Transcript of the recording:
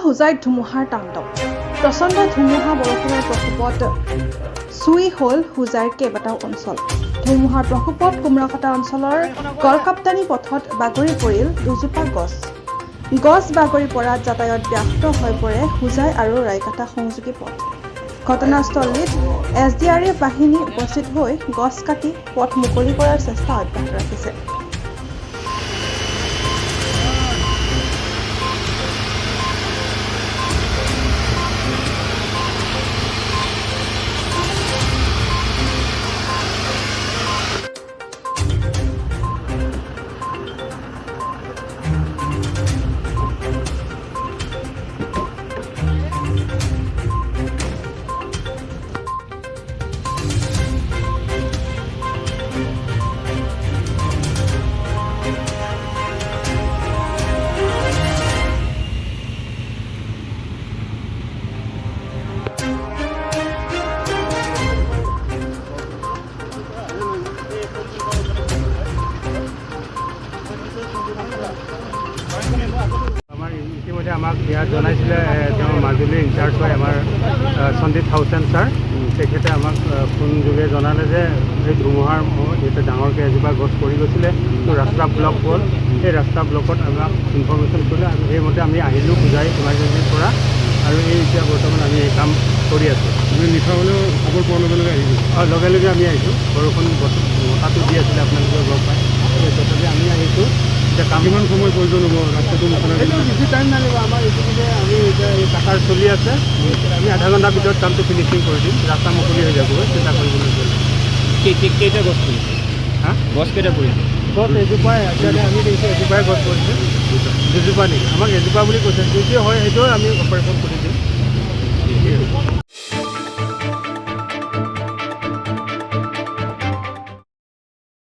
হুজাইত ধুমুহাৰ তাণ্ডৱ প্ৰচণ্ড ধুমুহা বৰষুণৰ প্ৰকোপত চুই হ'ল হুজাইৰ কেইবাটাও অঞ্চল। ধুমুহাৰ প্ৰকোপত কুমৰাকটা অঞ্চলৰ গড়কাপ্তানি পথত বাগৰি পৰিল দুজোপা গছ বাগৰি পৰাত যাতায়াত ব্যাহত হৈ পৰে হুজাই আৰু ৰায়কাটা সংযোগী পথ। ঘটনাস্থলীত SDRF বাহিনী উপস্থিত হৈ গছ কাটি পথ মুকলি কৰাৰ চেষ্টা অব্যাহত ৰাখিছে। আমাৰ ইতিমধ্যে আমাক ইয়াত জনাইছিলে তেওঁ মাজুলীৰ ইনচাৰ্জ হয় আমাৰ সন্দীপ থাউচেণ্ড ছাৰ। তেখেতে আমাক ফোন যোগে জনালে যে এই ধুমুহাৰ ইয়াতে ডাঙৰকৈ এজোপা গছ পৰি গৈছিলে, তো ৰাস্তা ব্লক হ'ল। সেই ৰাস্তা ব্লকত আমাক ইনফৰ্মেশ্যন কৰিলে আৰু সেইমতে আমি আহিলোঁ হুজাই ইমাৰ্জেঞ্চিৰ পৰা, আৰু এই এতিয়া বৰ্তমান আমি এই কাম কৰি আছোঁ। আমি নিশা হ'লেও খবৰ পোৱাৰ লগে লগে আহিছোঁ। লগে লগে আমি আহিছোঁ। বৰষুণ বতাহটো দি আছিলে, আপোনালোকে গম পায়। তথাপি আমি আহিছোঁ। এতিয়া কিমান সময় প্ৰয়োজন হ'ব ৰাস্তাটো এইটো বেছি টাইম নালাগিব। আমাৰ ইতিমধ্যে আমি এতিয়া এই কাটাৰ চলি আছে, আমি আধা ঘণ্টাৰ ভিতৰত কামটো ফিনিচিং কৰি দিম। ৰাস্তা মুকলি হৈ যাবগৈ, চিন্তা কৰিবলৈ কেইটা গছ পৰিছে? হা, গছ কেইটা পৰিছে? গছ এজোপাই আজিকালি আমি দেখিছোঁ, এজোপাই গছ পৰিছে। দুজোপা নেকি? আমাক এজোপা বুলি কৈছে, যদি হয় সেইটোৱে আমি অপাৰেশ্যন কৰি দিম।